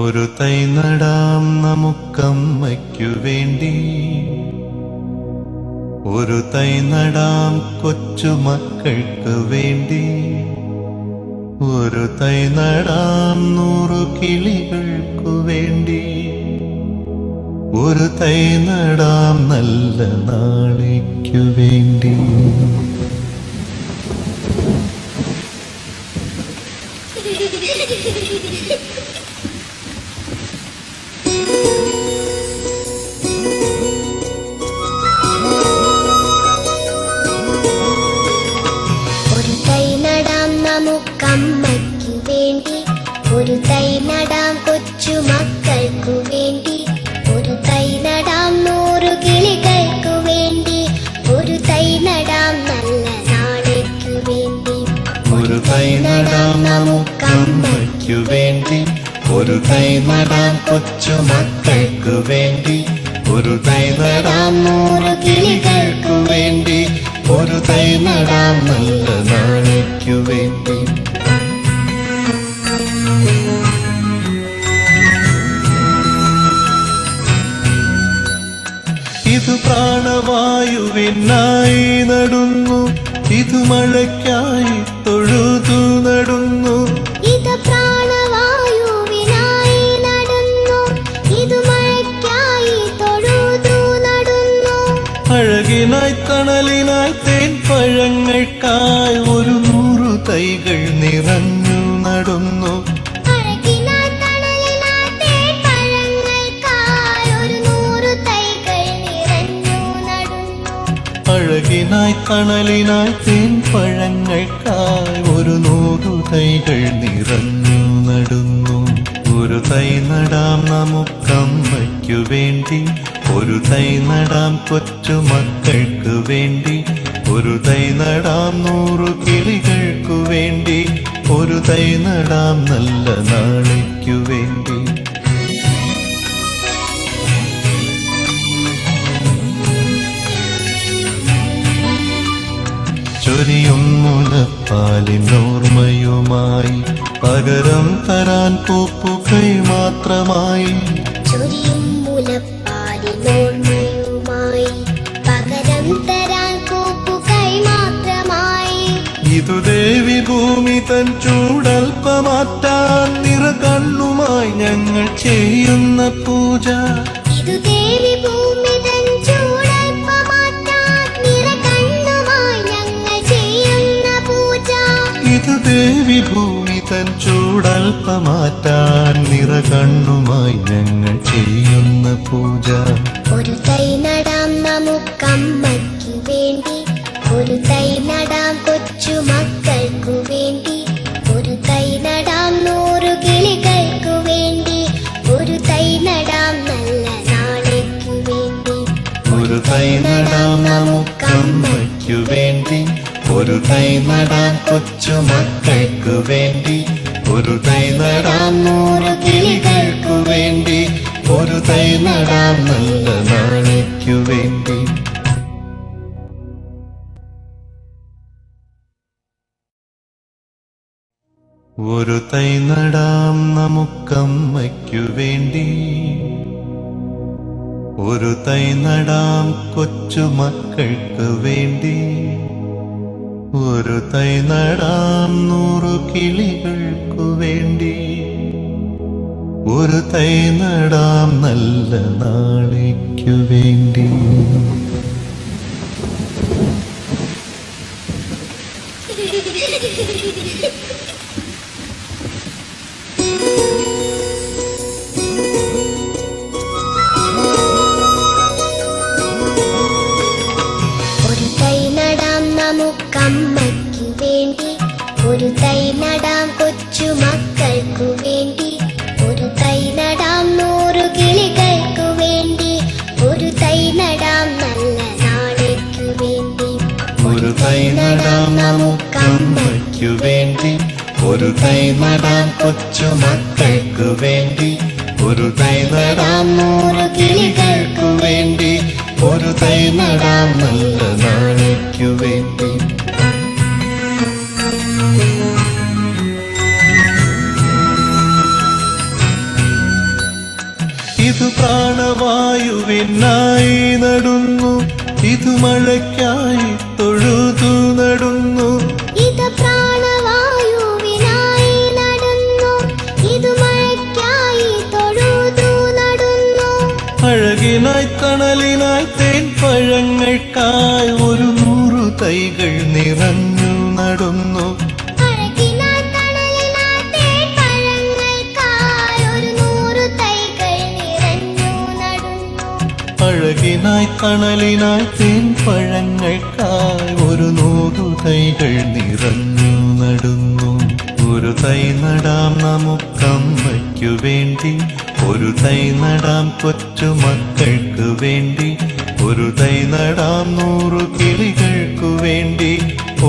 ഒരു തൈ നടാം നമുക്കമ്മയ്ക്കു വേണ്ടി, ഒരു തൈ നടാം കൊച്ചുമക്കൾക്ക് വേണ്ടി, ഒരു തൈ നടാം 100 കിളികൾക്കു വേണ്ടി, ഒരു തൈ നടാം നല്ല നാളേക്കു വേണ്ടി. ഒരു തൈ നടാം നമുക്കമ്മയ്ക്കു വേണ്ടി, ഒരു തൈ നടാം കൊച്ചുമക്കൾക്കു വേണ്ടി, ഒരു തൈ നടാം 100 കിളികൾക്കു വേണ്ടി, ഒരു തൈ നടാം നല്ല നാളേക്കു വേണ്ടി. ഒരു തൈ നടാം നമുക്കമ്മയ്ക്കു വേണ്ടി, ഒരു തൈ നടാം കൊച്ചുമക്കൾക്കു വേണ്ടി, ഒരു തൈ നടാം 100 കിളികൾക്കു വേണ്ടി, ഒരു തൈ നടാം നല്ല നാളേക്കു വേണ്ടി. ഇത് പ്രാണവായുവിനായി നടുന്നു, ഇത് മഴയ്ക്കായി തൊഴുതു നടുന്നു, ഇത് പ്രാണവായുവിനായി നടുന്നു, ഇത് മഴയ്ക്കായി തൊഴുതു നടുന്നു. അഴകിനായി തണലിനായി തേൻ പഴങ്ങൾക്കായി 100 തൈകൾ നിറഞ്ഞു നടുന്നു, അഴകിനായി തണലിനായി തേൻ പഴങ്ങൾക്കായി 100 തൈകൾ നിറഞ്ഞു നടുന്നു. അഴകിനായി തണലിനായി തേൻ പഴങ്ങൾക്കായി 100 തൈകൾ നിറഞ്ഞു നടുന്നു. ഒരു തൈ നടാം നമുക്കമ്മയ്ക്കു വേണ്ടി, ഒരു തൈ നടാം കൊച്ചുമക്കൾക്ക് വേണ്ടി, ഒരു തൈ നടാം 100 കിളികൾക്കു വേണ്ടി, ഒരു തൈ നടാം നല്ല നാളേക്കു വേണ്ടി. ചൊരിയും മുലപ്പാലിനോർമ്മയുമായി പകരം തരാൻ പൂപ്പുകൈ മാത്രമായി, ചൊരിയും മുലപ്പാലിനോർമ്മയുമായി പകരം തരാൻ കൂപ്പുകൈ മാത്രമായി. ഇതു ദേവി ഭൂമി തൻ ചൂടൽപ്പമാറ്റാൻ നിറകണ്ണുമായി ഞങ്ങൾ ചെയ്യുന്ന പൂജ, ഇതു ദേവി ഭൂമി തൻ ചൂടൽപ്പമാറ്റാൻ നിറകണ്ണുമായി ഞങ്ങൾ ചെയ്യുന്ന പൂജ. ഇതു ദേവി ഭൂമി തൻ ചൂടൽപ്പമാറ്റാൻ നിറകണ്ണുമായി ഞങ്ങൾ ചെയ്യുന്ന പൂജ. ഒരു തൈ നടാം നമുക്കമ്മയ്ക്കു വേണ്ടി, ഒരു തൈ നടാം കൊച്ചുമക്കൾക്കു വേണ്ടി, ഒരു തൈ നടാം 100 കിളികൾക്കു വേണ്ടി, ഒരു തൈ നടാം നല്ല നാളേക്കു വേണ്ടി. ഒരു തൈ നടാം നമുക്കമ്മയ്ക്കു വേണ്ടി, ഒരു തൈ നടാം കൊച്ചുമക്കൾക്കു വേണ്ടി, ഒരു തൈ നടാം 100 കിളികൾക്കു വേണ്ടി, ഒരു തൈ നടാം നല്ല നാളേക്കു വേണ്ടി. ഒരു തൈ നടാം നമുക്കമ്മയ്ക്കു വേണ്ടി, ഒരു തൈ നടാം കൊച്ചുമക്കൾക്ക് വേണ്ടി, ഒരു തൈ നടാം 100 കിളികൾക്കു വേണ്ടി, ഒരു തൈ നടാം നല്ല നാളേക്കു വേണ്ടി. ഒരു തൈ നടാം നമുക്കമ്മയ്ക്കു വേണ്ടി, ഒരു തൈ നടാം കൊച്ചുമക്കൾക്കു വേണ്ടി, ഒരു തൈ നടാം 100 കിളികൾക്കു വേണ്ടി, ഒരു തൈ നടാം നല്ല നാളേക്കു വേണ്ടി. ഒരു തൈ നടാം നമുക്കമ്മയ്ക്കു വേണ്ടി, ഒരു തൈ നടാം കൊച്ചുമക്കൾക്ക് വേണ്ടി, ഒരു തൈ നടാം 100 കിളികൾക്കു വേണ്ടി, ഒരു തൈ നടാം നല്ല നാളേക്കു വേണ്ടി. ഇതു മഴയ്ക്കായി തൊഴുതു നടുന്നു. ഇത് പ്രാണവായുവിനായി നടന്നു. ഇത് മഴയ്ക്കായി തൊഴുതു നടന്നു. അഴകിനായി തണലിനായി തേൻ പഴങ്ങൾക്കായി 100 തൈകൾ നിറഞ്ഞു നടന്നു. അഴകിനായി തണലിനായി തേൻ പഴങ്ങൾക്കായി 100 തൈകൾ നിറഞ്ഞു നടന്നു. അഴകിനായി തണലിനായി തേൻ പഴങ്ങൾക്കായി 100 തൈകൾ നിറഞ്ഞു നടന്നു. ഒരു തൈ നടാം നമുക്കമ്മയ്ക്കു വേണ്ടി, ഒരു തൈ നടാം കൊച്ചു മക്കൾക്കു വേണ്ടി, ഒരു തൈ നടാം 100 കിളികൾക്കു വേണ്ടി,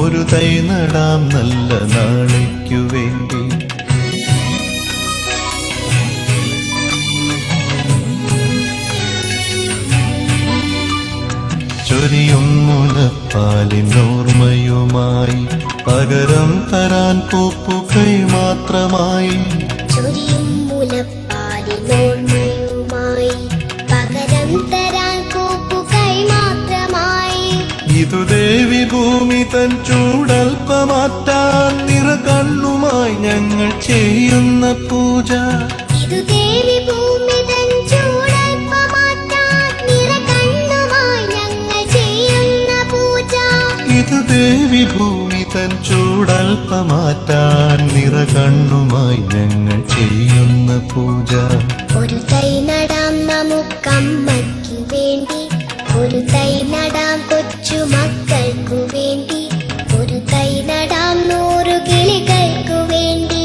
ഒരു തൈ നടാം നല്ല നാളേക്കു വേണ്ടി. ചൊരിയും മുലപ്പാലിനോർമ്മയുമായി പകരം തരാൻ പൂപ്പുകൈ മാത്രമായി. ചൊരിയും മുലപ്പാലിനോർമ്മയുമായി പകരം തരാൻ കൂപ്പുകൈ മാത്രമായി. ഇതു ദേവി ഭൂമി തൻ ചൂടൽപ്പമാറ്റാൻ നിറകണ്ണുമായി ഞങ്ങൾ ചെയ്യുന്ന പൂജ. ഇതു ദേവി ഭൂമി തൻ ചൂടൽപ്പമാറ്റാൻ നിറകണ്ണുമായി ഞങ്ങൾ ചെയ്യുന്ന പൂജ. ഇതു ദേവി ഭൂമി തൻ ചൂടൽപ്പമാറ്റാൻ നിറകണ്ണുമായി ഞങ്ങൾ ചെയ്യുന്ന പൂജ. ഒരു തൈ നടാം നമുക്കമ്മയ്ക്കു വേണ്ടി, ഒരു തൈ നടാം കൊച്ചു മക്കൾക്കു വേണ്ടി, ഒരു തൈ നടാം 100 കിളികൾക്കു വേണ്ടി,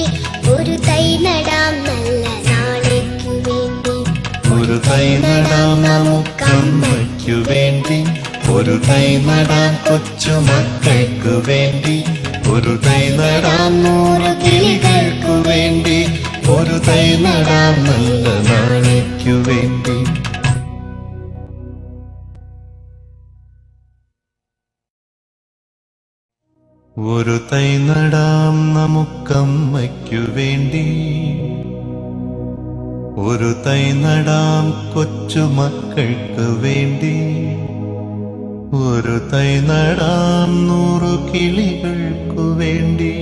ഒരു തൈ നടാം നല്ല നാളേക്കു വേണ്ടി. ഒരു തൈ നടാം നമുക്കമ്മയ്ക്കു വേണ്ടി, ഒരു തൈ നടാം കൊച്ചു മക്കൾക്കു വേണ്ടി, ഒരു തൈ നടാം 100 കിളികൾക്കു വേണ്ടി, ഒരു തൈ നടാം നല്ല നാളേക്കു വേണ്ടി. ഒരു തൈ നടാം നമുക്കമ്മയ്ക്കു വേണ്ടി, ഒരു തൈ നടാം കൊച്ചു മക്കൾക്ക് വേണ്ടി, ഒരു തൈ നടാം 100 കിളികൾക്കു വേണ്ടി,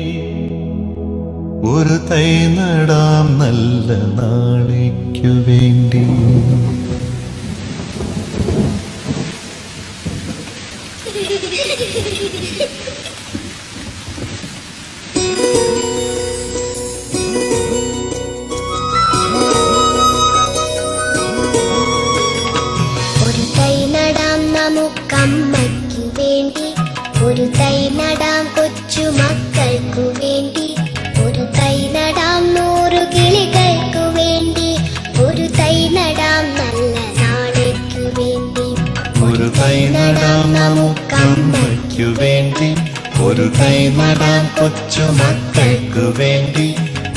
ഒരു തൈ നടാം നല്ല നാളേക്കു വേണ്ടി. ഒരു തൈ നടാം നമുക്കമ്മയ്ക്കു വേണ്ടി, ഒരു തൈ നടാം കൊച്ചു മക്കൾക്കു വേണ്ടി, ഒരു തൈ നടാം 100 കിളികൾക്കു വേണ്ടി, ഒരു തൈ നടാം നല്ല നാളേക്കു വേണ്ടി. ഒരു തൈ നടാം നമുക്കമ്മയ്ക്കു വേണ്ടി, ഒരു തൈ നടാം കൊച്ചു മക്കൾക്കു വേണ്ടി,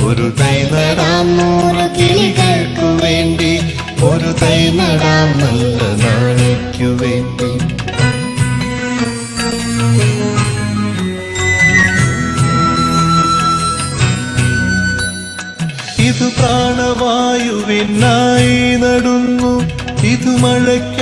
ഒരു തൈ നടാം 100 കിളികൾക്കു വേണ്ടി, ഒരു തൈ നടാം നല്ല നാളേക്കു വേണ്ടി. ഇതു പ്രാണവായുവിനായി നടുന്നു. ഇതു മഴയ്ക്ക